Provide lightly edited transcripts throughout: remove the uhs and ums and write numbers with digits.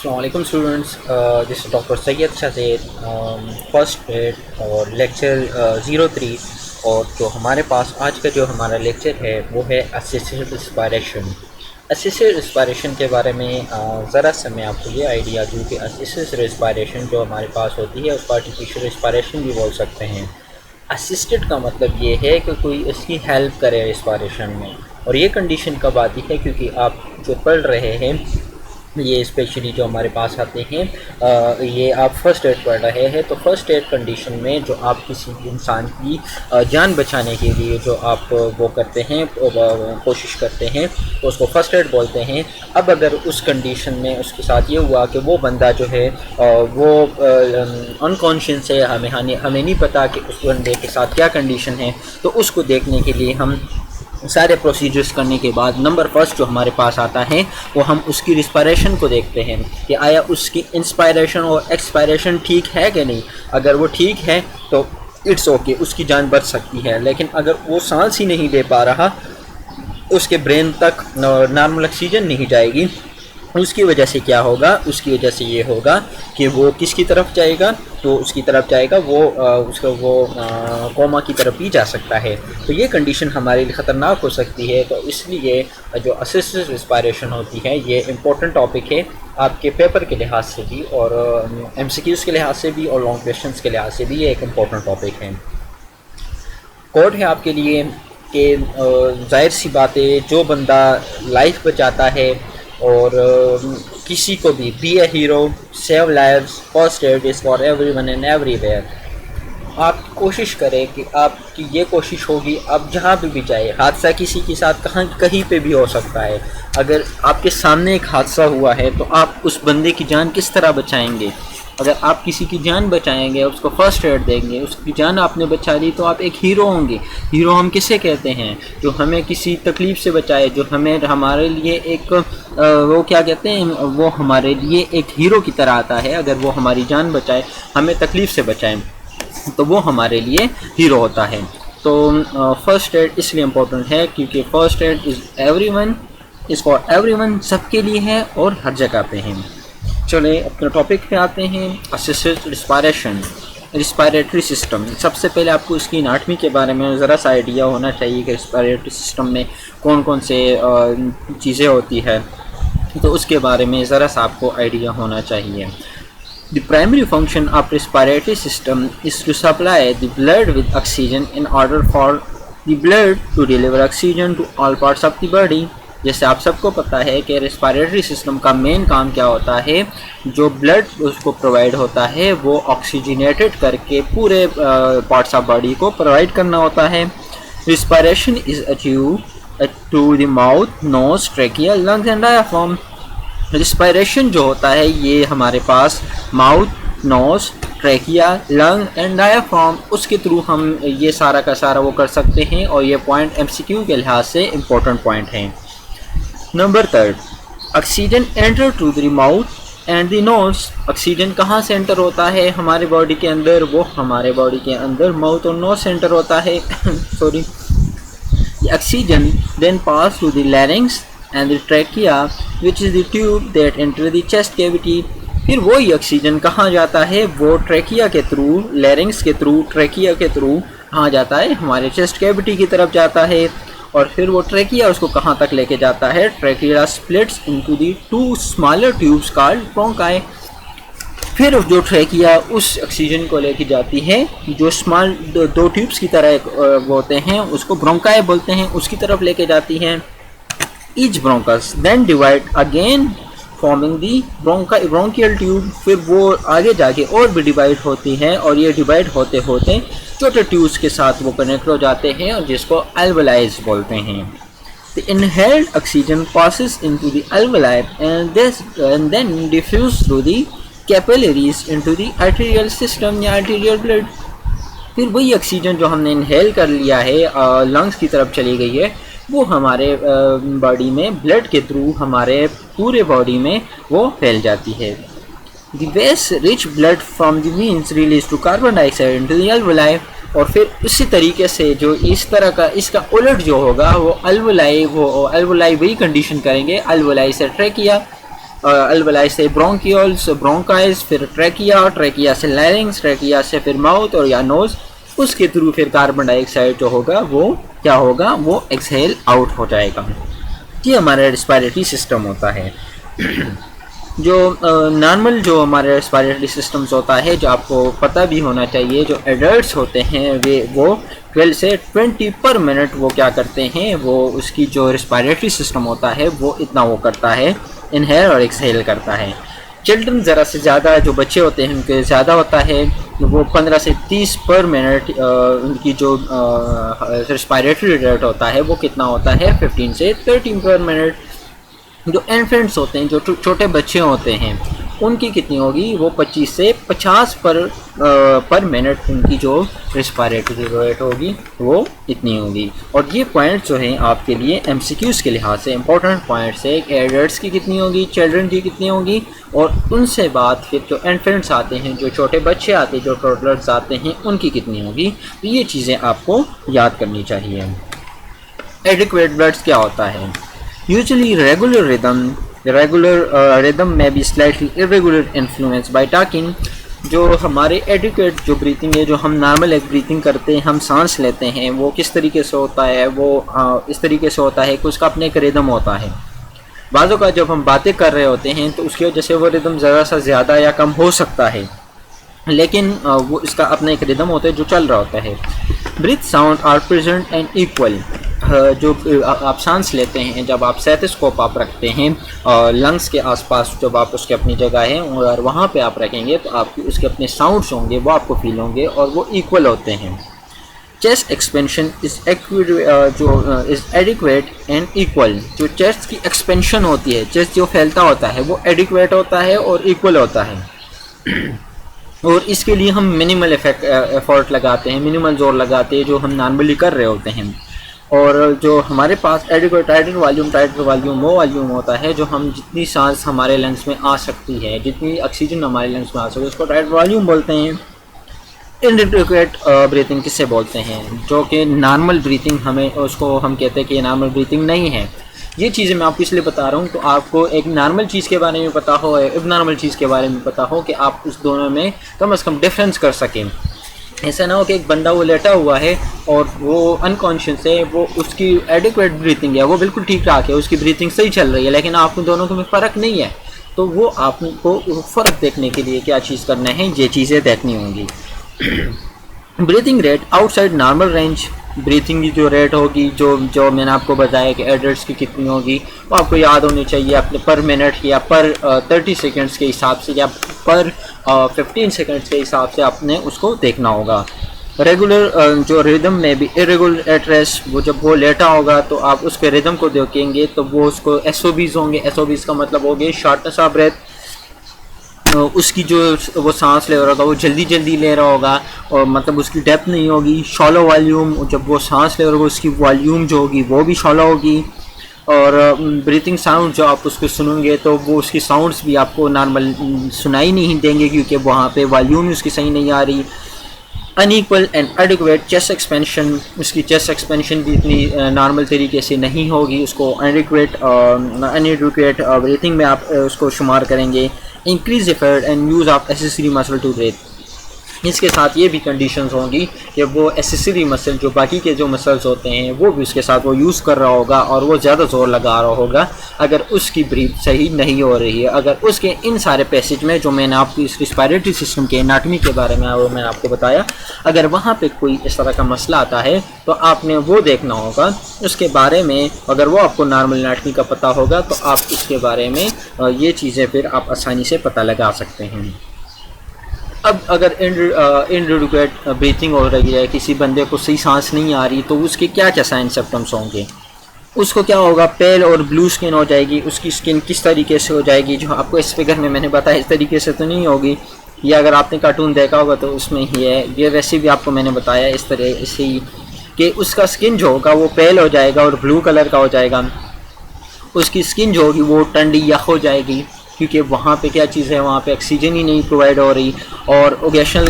अस्सलामुअलैकुम students, this is doctor Syed Shazed, first grade और lecture 03। और जो हमारे पास आज का जो हमारा लेक्चर है वो है असिस्टेड रिस्पायरेशन। असिस्टेड रिस्पायरेशन के बारे में ज़रा सा मैं आपको ये आइडिया दूँ कि असिस्टेड रिस्पायरेशन जो हमारे पास होती है उसको आर्टिफिशियल रिस्पायरेशन भी बोल सकते हैं। असिस्टेड का मतलब ये है कि कोई उसकी हेल्प करे रिस्पायरेशन में, और ये कंडीशन कब आती है क्योंकि आप जो पढ़ रहे हैं ये स्पेशली जो हमारे पास आते हैं ये आप फर्स्ट एड पढ़ रहे हैं, तो फर्स्ट एड कंडीशन में जो आप किसी इंसान की जान बचाने के लिए जो आप वो करते हैं, कोशिश करते हैं, तो उसको फर्स्ट एड बोलते हैं। अब अगर उस कंडीशन में उसके साथ ये हुआ कि वो बंदा जो है वो अनकॉन्शियस है, हमें नहीं पता कि उस बंदे के साथ क्या कंडीशन है, तो उसको देखने के लिए हम सारे प्रोसीजर्स करने के बाद नंबर फर्स्ट जो हमारे पास आता है वो हम उसकी रिस्पायरेशन को देखते हैं कि आया उसकी इंस्पायरेशन और एक्सपायरेशन ठीक है कि नहीं। अगर वो ठीक है तो इट्स ओके, उसकी जान बच सकती है। लेकिन अगर वो सांस ही नहीं ले पा रहा, उसके ब्रेन तक नॉर्मल ऑक्सीजन नहीं जाएगी, उसकी वजह से क्या होगा, उसकी वजह से ये होगा कि वो किसकी तरफ जाएगा, तो उसकी तरफ जाएगा वो उसका वो कोमा की तरफ भी जा सकता है। तो ये कंडीशन हमारे लिए ख़तरनाक हो सकती है। तो इसलिए जो असिस्टेड रिस्पायरेशन होती है ये इम्पोर्टेंट टॉपिक है आपके पेपर के लिहाज से भी, और MCQs के लिहाज से भी, और लॉन्ग क्वेश्चंस के लिहाज से भी ये एक इम्पोर्टेंट टॉपिक है। कोड है आपके लिए कि जाहिर सी बात है, जो बंदा लाइफ बचाता है और किसी को भी be a hero, save lives, first aid is for everyone and everywhere. आप कोशिश करें कि आपकी ये कोशिश होगी, आप जहाँ भी जाए, हादसा किसी के साथ कहीं पे भी हो सकता है। अगर आपके सामने एक हादसा हुआ है तो आप उस बंदे की जान किस तरह बचाएंगे। अगर आप किसी की जान बचाएंगे, उसको फर्स्ट एड देंगे, उसकी जान आपने बचा दी, तो आप एक हीरो होंगे। हीरो हम किसे कहते हैं? जो हमें किसी तकलीफ़ से बचाए, जो हमारे लिए एक वो क्या कहते हैं, वो हमारे लिए एक हीरो की तरह आता है। अगर वो हमारी जान बचाए, हमें तकलीफ़ से बचाए, तो वो हमारे लिए हीरो होता है। तो फर्स्ट एड इसलिए इम्पोर्टेंट है क्योंकि first aid is for everyone, सबके लिए है और हर जगह पे है। चले अपने टॉपिक पे आते हैं, असिस्टेड रिस्पायरेशन, रिस्पायरेटरी सिस्टम। सबसे पहले आपको इसकी एनाटमी के बारे में ज़रा सा आइडिया होना चाहिए कि रिस्पायरेटरी सिस्टम में कौन कौन से चीज़ें होती है, तो उसके बारे में ज़रा सा आपको आइडिया होना चाहिए। The primary function of respiratory system is to supply the blood with oxygen in order for the blood to deliver oxygen to all parts of the body। जैसे आप सबको पता है कि रेस्पिरेटरी सिस्टम का मेन काम क्या होता है, जो ब्लड उसको प्रोवाइड होता है वो ऑक्सीजनेटेड करके पूरे पार्ट्स ऑफ बॉडी को प्रोवाइड करना होता है। Respiration is achieve to the mouth, nose, trachea, lungs and diaphragm. Respiration जो होता है ये हमारे पास mouth, nose, trachea, lung and diaphragm, उसके थ्रू हम ये सारा का सारा वो कर सकते हैं, और ये पॉइंट MCQ के लिहाज से इम्पोर्टेंट पॉइंट हैं। Number third, oxygen enter to the mouth and the nose. Oxygen कहाँ से एंटर होता है हमारे बॉडी के अंदर? वो हमारे बॉडी के अंदर माउथ और नोज से एंटर होता है। Sorry, oxygen then pass to the larynx and the trachea which is the tube that enter the chest cavity. फिर वही ऑक्सीजन कहाँ जाता है? वो ट्रैकिया के थ्रू, लैरिंग्स के थ्रू, ट्रैकिया के थ्रू कहाँ जाता है? हमारे चेस्ट कैविटी की तरफ जाता है। और फिर वो ट्रैकिया उसको कहाँ तक लेके जाता है? Trachea splits into the two smaller tubes called bronchi. फिर जो ट्रैकिया उस ऑक्सीजन को लेके जाती है, जो स्मॉल दो ट्यूब्स की तरह होते हैं, उसको ब्रोंकाई बोलते हैं, उसकी तरफ लेके जाती हैं। Each bronchus then divide again forming the bronchial tube. फिर वो आगे जाके और भी डिवाइड होती हैं, और ये डिवाइड होते होते छोटे ट्यूब्स के साथ वो कनेक्ट हो जाते हैं, और जिसको अल्वेलाइज बोलते हैं। The inhaled oxygen passes into the alveoli and then diffuse through the capillaries into the arterial system या आर्टेरियल ब्लड। फिर वही ऑक्सीजन जो हमने इनहेल कर लिया है, लंग्स की तरफ चली गई है, वो हमारे बॉडी में ब्लड के थ्रू हमारे पूरे बॉडी में वो फैल जाती है। The waste rich blood from the veins released to carbon dioxide into the alveoli। और फिर उसी तरीके से जो इस तरह का इसका उलट जो होगा वो अल्वोलाई वही कंडीशन करेंगे, अल्वोलाई से ट्रैकिया, अल्वेलाई से ब्रोंकियल्स, ब्रोंकाइल्स, फिर ट्रैकिया, ट्रैकिया से लैरिंग्स, ट्रैकिया से फिर माउथ और या नोज़, उसके थ्रू फिर कार्बन डाइऑक्साइड जो होगा वो क्या होगा, वो एक्सहेल आउट हो जाएगा। ये हमारा रेस्पिरेटरी सिस्टम होता है। जो नॉर्मल जो हमारे रेस्पिरेटरी सिस्टम्स होता है, जो आपको पता भी होना चाहिए, जो एडल्ट्स होते हैं वो 12 से 20 पर मिनट वो क्या करते हैं, वो उसकी जो रेस्पिरेटरी सिस्टम होता है वो इतना वो करता है, इनहेल और एक्सहेल करता है। चिल्ड्रन ज़रा से ज़्यादा, जो बच्चे होते हैं उनके ज़्यादा होता है, वो 15 से 30 पर मिनट उनकी जो रेस्पिरेटरी रेट होता है वो कितना होता है, 15 से 13 पर मिनट। जो इन्फेंट्स होते हैं, जो छोटे बच्चे होते हैं, उनकी कितनी होगी, वो 25 से 50 पर मिनट उनकी जो रेस्पिरेटरी रेट होगी वो इतनी होगी। और ये पॉइंट्स जो हैं आपके लिए MCQs के लिहाज से इंपॉर्टेंट पॉइंट्स है कि एडल्ट्स की कितनी होगी, चिल्ड्रन की कितनी होगी, और उनसे बाद फिर जो इन्फेंट्स आते हैं, जो छोटे बच्चे आते हैं, जो टोडलर्स आते हैं, उनकी कितनी होगी। तो ये चीज़ें आपको याद करनी चाहिए। एडिक्वेट ब्लड्स क्या होता है? यूजुअली रेगुलर रिदम में be slightly irregular influence by talking. जो हमारे एडिक्वेट जो ब्रीथिंग है, जो हम नॉर्मल एक ब्रीथिंग करते हैं, हम सांस लेते हैं, वो किस तरीके से होता है, वो इस तरीके से होता है कि उसका अपने एक रिदम होता है। बाज़ों का जब हम बातें कर रहे होते हैं तो उसकी वजह से वो रिदम ज़रा सा ज़्यादा या कम हो सकता है, लेकिन वो इसका अपना एक रिदम होता है जो चल रहा होता है। Breath sound are present and equal. जो आप सांस लेते हैं, जब आप स्टेथोस्कोप आप रखते हैं लंग्स के आसपास, जब आप उसके अपनी जगह है और वहाँ पे आप रखेंगे तो आपकी उसके अपने साउंड्स होंगे, वो आपको फील होंगे और वो इक्वल होते हैं। Chest expansion is adequate and equal. जो चेस्ट की एक्सपेंशन होती है, चेस्ट जो फैलता होता है, वो एडिक्वेट होता है और इक्वल होता है। और इसके लिए हम मिनिमल एफर्ट लगाते हैं, मिनिमल जोर लगाते हैं, जो हम नॉर्मली कर रहे होते हैं। और जो हमारे पास एडिक्वेट टाइटर वॉल्यूम वो वॉल्यूम होता है जो हम जितनी सांस हमारे लंग्स में आ सकती है, जितनी ऑक्सीजन हमारे लंग्स में आ सकती है, उसको टाइटर वॉल्यूम बोलते हैं। इनएडिक्वेट ब्रीथिंग किससे बोलते हैं? जो कि नॉर्मल ब्रीथिंग, हमें उसको हम कहते हैं कि ये नॉर्मल ब्रीथिंग नहीं है। ये चीज़ें मैं आपको इसलिए बता रहा हूँ तो आपको एक नॉर्मल चीज़ के बारे में पता हो, एक नॉर्मल चीज़ के बारे में पता हो, कि आप उस दोनों में कम से कम डिफरेंस कर सकें। ऐसा ना हो कि एक बंदा वो लेटा हुआ है और वो अनकॉन्शियस है, वो उसकी एडिक्वेट ब्रीथिंग है, वो बिल्कुल ठीक ठाक है, उसकी ब्रीथिंग सही चल रही है, लेकिन आप दोनों में फ़र्क नहीं है। तो वो आपको फ़र्क देखने के लिए क्या चीज़ करना है, ये चीज़ें देखनी होंगी। Breathing rate outside normal range. Breathing की जो रेट होगी, जो मैंने आपको बताया कि एडल्ट्स की कितनी होगी, वो आपको याद होनी चाहिए अपने पर मिनट या पर 30 सेकेंड्स के हिसाब से या पर 15 सेकेंड्स के हिसाब से आपने उसको देखना होगा। रेगुलर जो रिदम में भी इरेगुलर एट रेस्ट, वो जब वो लेटा होगा तो आप उसके रिदम को देखेंगे तो वो उसको SOBs होंगे। SOBs का मतलब हो गया शॉर्टनेस ऑफ ब्रेथ। उसकी जो वो सांस ले रहा होगा वो जल्दी जल्दी ले रहा होगा और मतलब उसकी डेप्थ नहीं होगी। शॉलो वॉल्यूम, जब वो सांस ले रहा होगा उसकी वॉल्यूम जो होगी वो भी शॉलो होगी। और ब्रीथिंग साउंड जो आप उसको सुनेंगे तो वो उसकी साउंड्स भी आपको नॉर्मल सुनाई नहीं देंगे, क्योंकि वहाँ पे वॉल्यूम उसकी सही नहीं आ रही। Unequal and adequate chest expansion, उसकी चेस्ट एक्सपेंशन भी इतनी नॉर्मल तरीके से नहीं होगी, उसको अनएडिक्वेट ब्रीथिंग में आप उसको शुमार करेंगे। Increase effort and use of accessory muscle to breathe. इसके साथ ये भी कंडीशंस होंगी कि वो एसेसरी मसल, जो बाकी के जो मसल्स होते हैं, वो भी उसके साथ वो यूज़ कर रहा होगा और वो ज़्यादा ज़ोर लगा रहा होगा अगर उसकी ब्रीथ सही नहीं हो रही है। अगर उसके इन सारे पैसेज में जो मैंने आपको इस रिस्पिरेटरी सिस्टम के एनाटमी के बारे में वो मैंने आपको बताया, अगर वहाँ पे कोई इस तरह का मसला आता है तो आपने वो देखना होगा उसके बारे में। अगर वो आपको नॉर्मल एनाटमी का पता होगा तो आप उसके बारे में ये चीज़ें फिर आप आसानी से पता लगा सकते हैं। अब अगर इनएडिक्वेट ब्रीथिंग हो रही है, किसी बंदे को सही सांस नहीं आ रही, तो उसके क्या क्या साइन सिम्टम्स होंगे? उसको क्या होगा, पेल और ब्लू स्किन हो जाएगी। उसकी स्किन किस तरीके से हो जाएगी, जो आपको इस फिगर में मैंने बताया इस तरीके से तो नहीं होगी, या अगर आपने कार्टून देखा होगा तो उसमें ही है। ये वैसे भी आपको मैंने बताया इस तरह से ही कि उसका स्किन जो होगा वो पेल हो जाएगा और ब्लू कलर का हो जाएगा। उसकी स्किन जो होगी वो ठंडी यख हो जाएगी, क्योंकि वहाँ पे क्या चीज़ है, वहाँ पे ऑक्सीजन ही नहीं प्रोवाइड हो रही और ओकेशनल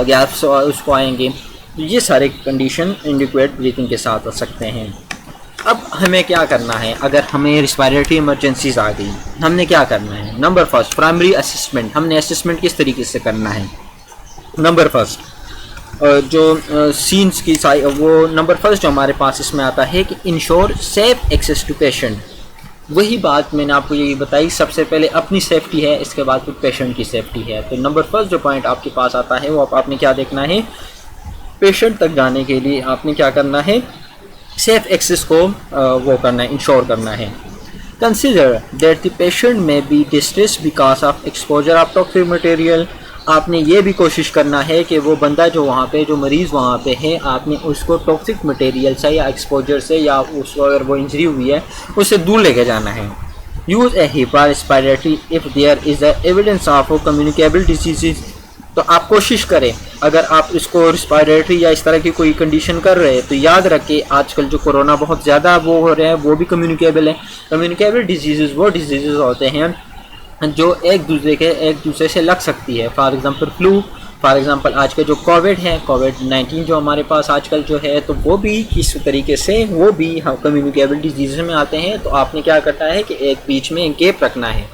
गैप्स उसको आएंगे। ये सारे कंडीशन इनएडिक्वेट ब्रीथिंग के साथ आ सकते हैं। अब हमें क्या करना है, अगर हमें रिस्पायरेटरी इमरजेंसीज आ गई, हमने क्या करना है। Number first, primary assessment. हमने असेसमेंट किस तरीके से करना है। नंबर फर्स्ट, जो सीन्स की वो नंबर फर्स्ट जो हमारे पास इसमें आता है कि ensure safe access to patient. वही बात मैंने आपको यही बताई, सबसे पहले अपनी सेफ्टी है, इसके बाद फिर पेशेंट की सेफ्टी है। तो नंबर फर्स्ट जो पॉइंट आपके पास आता है वो आपने क्या देखना है, पेशेंट तक जाने के लिए आपने क्या करना है, सेफ एक्सेस को वो करना है, इंश्योर करना है। Consider that the patient may be distress because of exposure of toxic material. आपने ये भी कोशिश करना है कि वो बंदा जो वहाँ पे, जो मरीज़ वहाँ पे है, आपने उसको टॉक्सिक मटेरियल से या एक्सपोजर से या उसको अगर वो इंजरी हुई है उससे दूर लेके जाना है। Use a HEPA respiratory if there is a evidence of communicable disease. तो आप कोशिश करें, अगर आप इसको रिस्पायरेटरी या इस तरह की कोई कंडीशन कर रहे हैं तो याद रखें आजकल जो कोरोना बहुत ज़्यादा वो हो रहा है वो भी कम्युनिकेबल है। कम्युनिकेबल डिजीज़ वो डिजीज़ होते हैं जो एक दूसरे से लग सकती है। For example flu, for example आज के जो कोविड है, कोविड-19 जो हमारे पास आजकल जो है, तो वो भी किस तरीके से वो भी कम्युनिकेबल डिजीज़ में आते हैं। तो आपने क्या करना है कि एक बीच में गैप रखना है।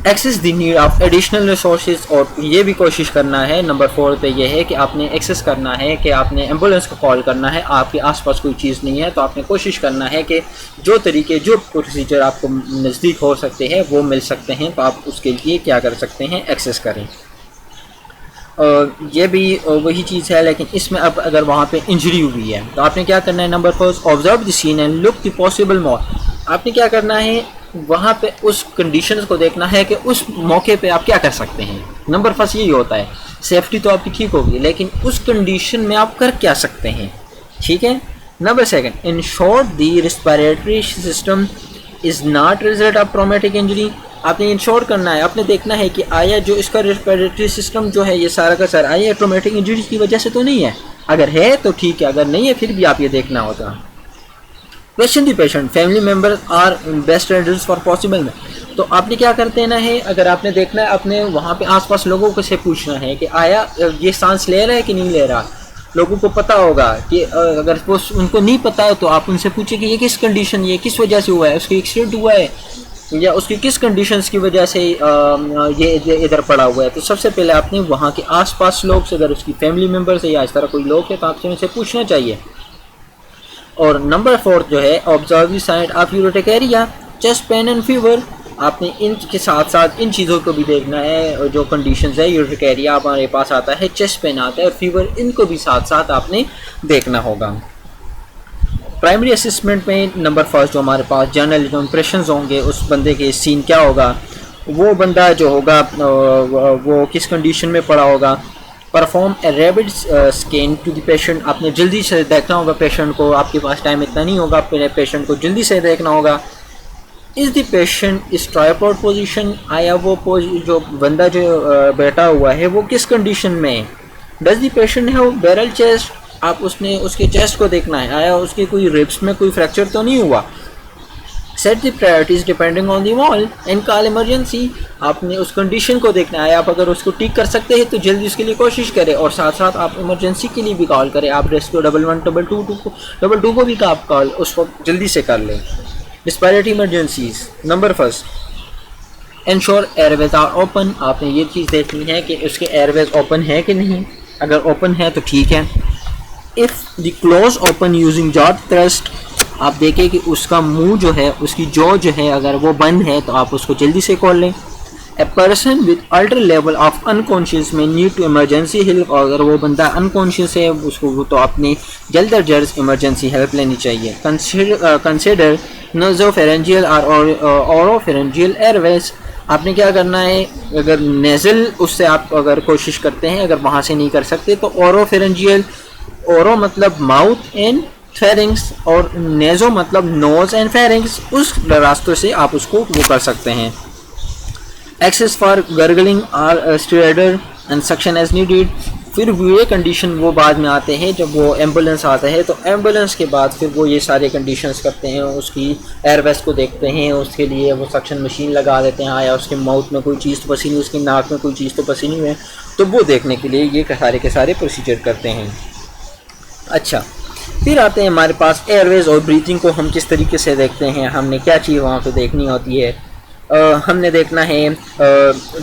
Access the need of additional resources, और ये भी कोशिश करना है नंबर 4 पे ये है कि आपने एक्सेस करना है कि आपने एम्बुलेंस को कॉल करना है। आपके आसपास कोई चीज़ नहीं है तो आपने कोशिश करना है कि जो तरीके, जो प्रोसीजर आपको नज़दीक हो सकते हैं वो मिल सकते हैं, तो आप उसके लिए क्या कर सकते हैं, एक्सेस करें। ये भी वही चीज़ है, लेकिन इसमें अब अगर वहाँ पे इंजरी हुई है तो आपने क्या करना है। Number first, observe the scene and look the possible मौत। आपने क्या करना है, वहाँ पे उस कंडीशंस को देखना है कि उस मौके पे आप क्या कर सकते हैं। नंबर फर्स्ट यही होता है, सेफ्टी तो आपकी ठीक होगी लेकिन उस कंडीशन में आप कर क्या सकते हैं, ठीक है। Number second, ensure the respiratory system is not result of traumatic injury. आपने इंश्योर करना है, आपने देखना है कि आया जो इसका रिस्पिरेटरी सिस्टम जो है ये सारा का सारा आया ट्रॉमेटिक इंजरी की वजह से तो नहीं है। अगर है तो ठीक है, अगर नहीं है फिर भी आप ये देखना होगा। Question the patient, family member are best address for possible में। तो आपने क्या करते हैं ना है, अगर आपने देखना है अपने वहाँ पे आसपास लोगों को से पूछना है कि आया ये सांस ले रहा है कि नहीं ले रहा। लोगों को पता होगा कि अगर वो उनको नहीं पता है तो आप उनसे पूछे कि ये किस कंडीशन, ये किस वजह से हुआ है, उसकी एक्सीडेंट हुआ है या उसकी किस कंडीशंस की वजह से ये इधर पड़ा हुआ है। तो सबसे पहले आपने वहाँ के आसपास लोग से, अगर उसकी फैमिली मेम्बर से या इस तरह कोई लोग है तो आपसे उनसे पूछना चाहिए। और नंबर 4 जो है, observe the side of urticaria, chest pain and fever. आपने इनके साथ साथ इन चीज़ों को भी देखना है, और जो कंडीशंस है, यूरोटिकेरिया हमारे पास आता है, चेस्ट पेन आता है और फीवर, इनको भी साथ साथ आपने देखना होगा। प्राइमरी असेसमेंट में नंबर फर्स्ट जो हमारे पास जनरल जो इंप्रेशंस होंगे उस बंदे के सीन क्या होगा, वो बंदा जो होगा वो किस कंडीशन में पड़ा होगा। Perform a rapid scan to the patient. आपने जल्दी से देखना होगा पेशेंट को, आपके पास टाइम इतना नहीं होगा, अपने पेशेंट को जल्दी से देखना होगा। इज़ द पेशेंट इस ट्राइपॉड पोजीशन, आया वो जो बंदा जो बैठा हुआ है वो किस कंडीशन में है। Does the patient have barrel chest, आप उसके चेस्ट को देखना है, आया उसके कोई रिब्स में कोई फ्रैक्चर तो नहीं हुआ। Set the priorities depending on the wall and call emergency. आपने उस कंडीशन को देखना है, आप अगर उसको ठीक कर सकते हैं तो जल्दी उसके लिए कोशिश करें, और साथ साथ आप इमरजेंसी के लिए भी कॉल करें। आप रेस्क्यू 11 222 को भी आप कॉल उसको जल्दी से कर लें। Respiratory emergencies, number first, ensure airways are open. आपने ये चीज़ देखनी है कि उसके एयरवेज ओपन है कि नहीं, अगर ओपन है तो ठीक है। If the close open using jaw thrust, आप देखें कि उसका मुंह जो है, उसकी जॉ जो है अगर वो बंद है तो आप उसको जल्दी से खोल लें। A person with alter level of unconscious में नीड टू इमरजेंसी हेल्प, अगर वो बंदा अनकॉन्शियस है उसको तो आपने जल्द अज जल्द इमरजेंसी हेल्प लेनी चाहिए। कंसिडर नोज़ोफेरेंजियल और ओरोफेरेंजियल एयरवेज। आपने क्या करना है, अगर नेज़ल उससे आप अगर कोशिश करते हैं, अगर वहाँ से नहीं कर सकते तो ओरोफेरेंजियल, ओरो मतलब माउथ एंड फेरिंग्स और नेज़ो मतलब नोज एंड फेरिंग्स, उस रास्तों से आप उसको वो कर सकते हैं। Access for gargling or steroid and suction as needed. फिर ये कंडीशन वो बाद में आते हैं जब वो एम्बुलेंस आता है, तो एम्बुलेंस के बाद फिर वो ये सारे कंडीशंस करते हैं, उसकी एयरवेज को देखते हैं, उसके लिए वो सक्शन मशीन लगा देते हैं, आया उसके माउथ में कोई चीज़ तो फंसी नहीं, उसकी नाक में कोई चीज़ तो फंसी नहीं है, तो वो देखने के लिए ये सारे के सारे प्रोसीजर करते हैं। अच्छा, फिर आते हैं हमारे पास एयरवेज और ब्रीथिंग को हम किस तरीके से देखते हैं, हमने क्या चीज़ वहाँ पे देखनी होती है। हमने देखना है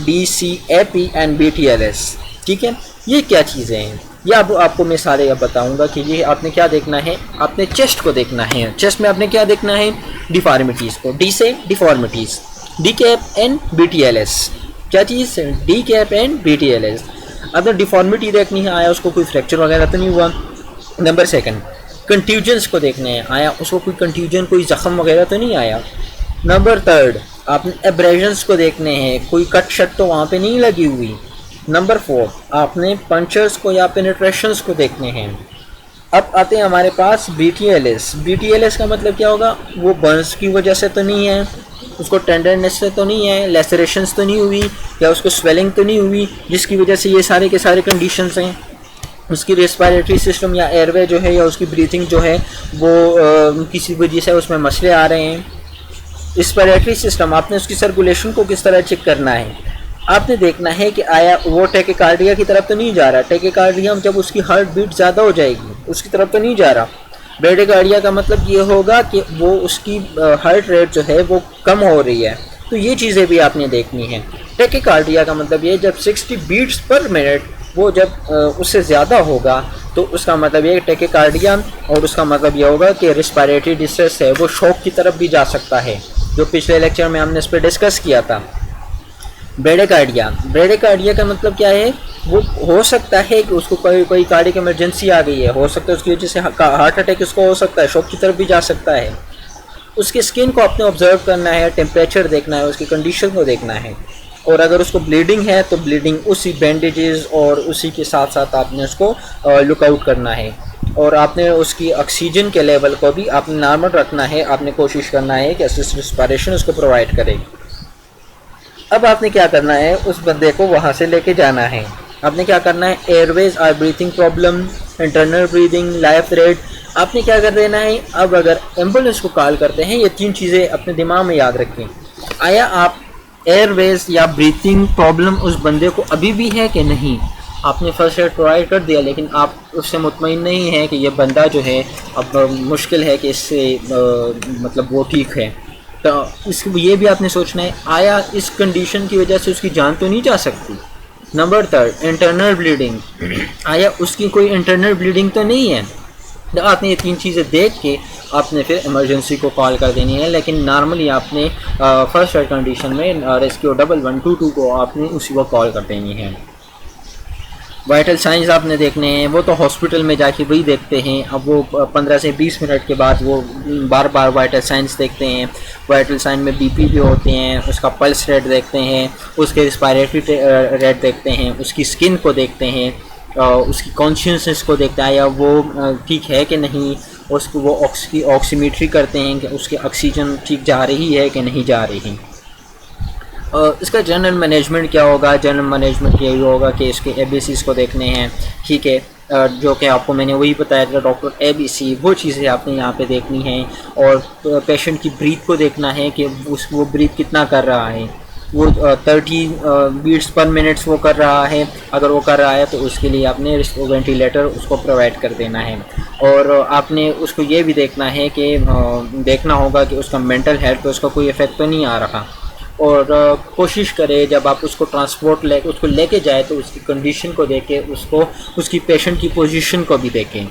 DCAP एंड BTLS, ठीक है। ये क्या चीज़ें हैं, ये अब आपको मैं सारे अब बताऊंगा कि ये आपने क्या देखना है। आपने चेस्ट को देखना है, चेस्ट में आपने क्या देखना है, डिफॉर्मिटीज़ को, डी से डिफॉर्मिटीज़, DCAP एंड BTLS, क्या चीज़, DCAP एंड BTLS। आपने डिफॉर्मिटी देखनी है, आया उसको कोई फ्रैक्चर वगैरह तो नहीं हुआ। नंबर सेकंड, कंट्यूजन्स को देखने हैं, आया उसको कोई कंट्यूजन, कोई ज़ख्म वगैरह तो नहीं आया। नंबर थर्ड, आपने एब्रेजन्स को देखने हैं, कोई कट शट तो वहाँ पे नहीं लगी हुई। नंबर 4, आपने पंचर्स को या पेनिट्रेशंस को देखने हैं। अब आते हैं हमारे पास BTLS। BTLS का मतलब क्या होगा, वो बर्न्स की वजह से तो नहीं है, उसको टेंडरनेस से तो नहीं है, लेसरेशंस तो नहीं हुई, या उसको स्वेलिंग तो नहीं हुई, जिसकी वजह से ये सारे के सारे कंडीशंस हैं। उसकी रेस्पिरेटरी सिस्टम या एयरवे जो है या उसकी ब्रीथिंग जो है वो किसी वजह से उसमें मसले आ रहे हैं। रेस्पिरेटरी सिस्टम, आपने उसकी सर्कुलेशन को किस तरह चेक करना है, आपने देखना है कि आया वो टेकिकार्डिया की तरफ तो नहीं जा रहा। टेकिकार्डिया जब उसकी हार्ट बीट ज़्यादा हो जाएगी उसकी तरफ तो नहीं जा रहा। ब्रेडिकार्डिया का मतलब ये होगा कि वो उसकी हार्ट रेट जो है वो कम हो रही है, तो ये चीज़ें भी आपने देखनी है। टेकिकार्डिया का मतलब ये जब 60 बीट्स पर मिनट वो जब उससे ज़्यादा होगा तो उसका मतलब ये टेकिकार्डिया, और उसका मतलब ये होगा कि रिस्पिरेटरी डिस्ट्रेस है वो शॉक की तरफ भी जा सकता है, जो पिछले लेक्चर में हमने इस पर डिस्कस किया था। ब्रेडिकार्डिया का मतलब क्या है, वो हो सकता है कि उसको कोई कार्डियक इमरजेंसी आ गई है, हो सकता है उसकी वजह से हार्ट अटैक उसको हो सकता है, शॉक की तरफ भी जा सकता है। उसकी स्किन को आपने ऑब्जर्व करना है, टेम्परेचर देखना है, उसकी कंडीशन को देखना है, और अगर उसको ब्लीडिंग है तो ब्लीडिंग उसी बैंडेजेस और उसी के साथ साथ आपने उसको लुकआउट करना है। और आपने उसकी ऑक्सीजन के लेवल को भी आपने नॉर्मल रखना है, आपने कोशिश करना है कि असिस्ट रिस्पिरेशन उसको प्रोवाइड करे। अब आपने क्या करना है, उस बंदे को वहाँ से लेके जाना है। आपने क्या करना है, एयरवेज और breathing problem, internal breathing, life rate, आपने क्या कर देना है। अब अगर एम्बुलेंस को कॉल करते हैं, ये 3 चीज़ें अपने दिमाग में याद रखें। आया आप एयरवेज या ब्रीथिंग प्रॉब्लम उस बंदे को अभी भी है कि नहीं, आपने फर्स्ट एड प्रोवाइड कर दिया लेकिन आप उससे मुतमईन नहीं है कि ये बंदा जो है अब मुश्किल है कि इससे मतलब वो ठीक है, तो इसको ये भी आपने सोचना है, आया इस कंडीशन की वजह से उसकी जान तो नहीं जा सकती। नंबर 3, इंटरनल ब्लीडिंग, आया उसकी कोई इंटरनल ब्लीडिंग तो नहीं है। तो आपने ये 3 चीज़ें देख के आपने फिर इमरजेंसी को कॉल कर देनी है, लेकिन नॉर्मली आपने फर्स्ट एड कंडीशन में रेस्क्यू 1122 को आपने उसी को कॉल कर देनी है। वाइटल साइंस आपने देखने हैं, वो तो हॉस्पिटल में जाके वही देखते हैं। अब वो 15 से 20 मिनट के बाद वो बार बार वाइटल साइंस देखते हैं। वाइटल साइन में BP भी होते हैं, उसका पल्स रेट देखते हैं, उसके रिस्पायरेटरी रेट देखते हैं, उसकी स्किन को देखते हैं, उसकी कॉन्शियसनेस को देखते हैं या वो ठीक है कि नहीं, उसको वो ऑक्सीमीट्री करते हैं कि उसकी ऑक्सीजन ठीक जा रही है कि नहीं जा रही। इसका जनरल मैनेजमेंट क्या होगा, जनरल मैनेजमेंट यही होगा कि इसके ABCs को देखने हैं, ठीक है, जो कि आपको मैंने वही बताया था डॉक्टर ABC, वो चीज़ें आपने यहाँ पे देखनी है। और पेशेंट की ब्रीथ को देखना है कि वो ब्रीथ कितना कर रहा है, वो 30 बीट्स पर मिनट्स वो कर रहा है, अगर वो कर रहा है तो उसके लिए आपने वेंटिलेटर उसको प्रोवाइड कर देना है। और आपने उसको ये भी देखना है कि देखना होगा कि उसका मेंटल हेल्थ पे उसका कोई इफ़ेक्ट तो नहीं आ रहा। और कोशिश करें जब आप उसको उसको लेके जाए तो उसकी कंडीशन को देखें, उसको उसकी पेशेंट की पोजीशन को भी देखें,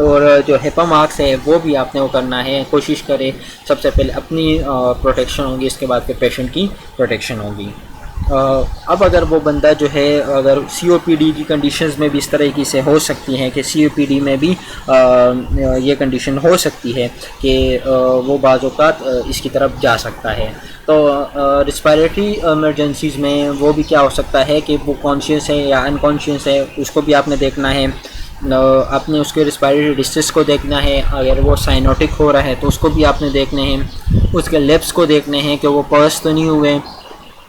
और जो HEPA मार्क्स है वो भी आपने वो करना है। कोशिश करें सबसे पहले अपनी प्रोटेक्शन होगी, इसके बाद फिर पेशेंट की प्रोटेक्शन होगी। अब अगर वो बंदा जो है अगर COPD की कंडीशंस में भी इस तरीके से हो सकती हैं कि COPD में भी ये कंडीशन हो सकती है कि वो बाज़ औक़ात इसकी तरफ जा सकता है। तो रिस्पायरेटरी इमरजेंसीज़ में वो भी क्या हो सकता है कि वो कॉन्शियस है या अनकॉन्शियस है, उसको भी आपने देखना है। आपने उसके रिस्पायरेटरी डिस्ट्रेस को देखना है, अगर वो साइनोटिक हो रहा है तो उसको भी आपने देखने हैं। उसके लिप्स को देखने हैं कि वो पर्स तो नहीं हुए,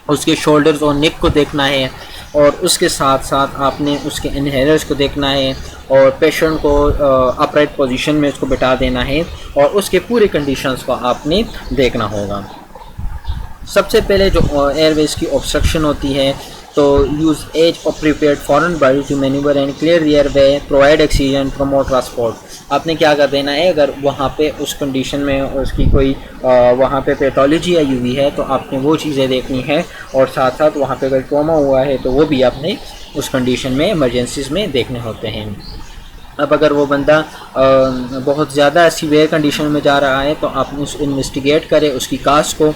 उसके शोल्डर्स और नेक को देखना है, और उसके साथ साथ आपने उसके इनहेलर्स को देखना है, और पेशेंट को अपराइट पोजीशन में उसको बिठा देना है, और उसके पूरे कंडीशंस को आपने देखना होगा। सबसे पहले जो एयरवेज की ऑब्स्ट्रक्शन होती है तो यूज़ एज और prepared foreign body to maneuver and clear the airway, provide oxygen, promote transport. आपने क्या कर देना है, अगर वहाँ पे उस कंडीशन में उसकी कोई वहाँ पे पैथोलॉजी आई हुई है तो आपने वो चीज़ें देखनी है, और साथ साथ वहाँ पे अगर ट्रॉमा हुआ है तो वो भी आपने उस कंडीशन में इमरजेंसीज़ में देखने होते हैं। अब अगर वो बंदा बहुत ज़्यादा सीवियर कंडीशन में जा रहा है तो आप उस इन्वेस्टिगेट करें उसकी कास्ट को,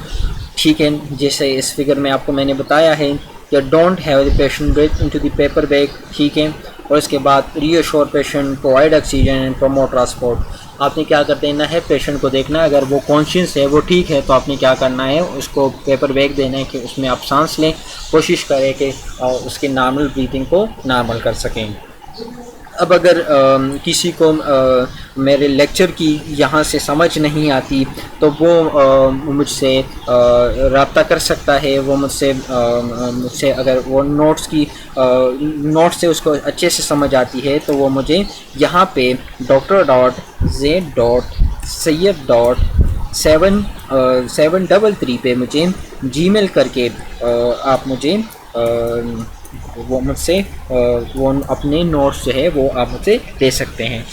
ठीक है। जैसे इस फिगर में आपको मैंने बताया है कि don't have the patient breathe into the paper bag, ठीक है। और इसके बाद reassure patient, provide oxygen and promote transport. आपने क्या कर देना है, पेशेंट को देखना है, अगर वो कॉन्शियस है, वो ठीक है, तो आपने क्या करना है, उसको पेपर बैग देना है कि उसमें आप सांस लें, कोशिश करें कि उसके नॉर्मल ब्रीथिंग को नॉर्मल कर सकें। अब अगर किसी को मेरे लेक्चर की यहाँ से समझ नहीं आती तो वो मुझसे रब्ता कर सकता है। वो मुझसे अगर वो नोट्स से उसको अच्छे से समझ आती है तो वो मुझे यहाँ पे dr.z.sayed.733 पे मुझे जीमेल करके आप मुझे वो मुझसे वो अपने नोट्स जो है वो आप मुझसे दे सकते हैं।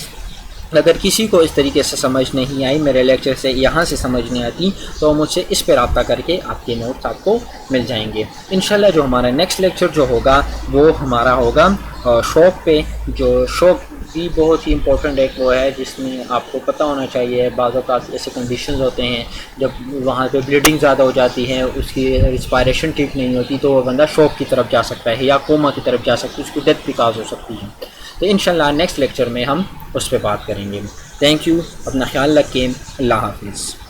अगर किसी को इस तरीके से समझ नहीं आई, मेरे लेक्चर से यहाँ से समझ नहीं आती, तो मुझसे इस पर रब्ता करके आपके नोट्स आपको मिल जाएंगे। इंशाल्लाह जो हमारा नेक्स्ट लेक्चर जो होगा वो हमारा होगा शॉक पे। जो शॉक भी बहुत ही इंपॉर्टेंट एक वो है जिसमें आपको पता होना चाहिए बाज़ औक़ात ऐसे कंडीशंस होते हैं जब वहाँ पे ब्लीडिंग ज़्यादा हो जाती है, उसकी रिस्पायरेशन ठीक नहीं होती, तो वो बंदा शॉक की तरफ जा सकता है या कोमा की तरफ जा सकता है, उसकी डेथ भी काज हो सकती है। तो इंशाल्लाह नेक्स्ट लेक्चर में हम उस पर बात करेंगे। थैंक यू, अपना ख्याल रखें, अल्लाह हाफिज़।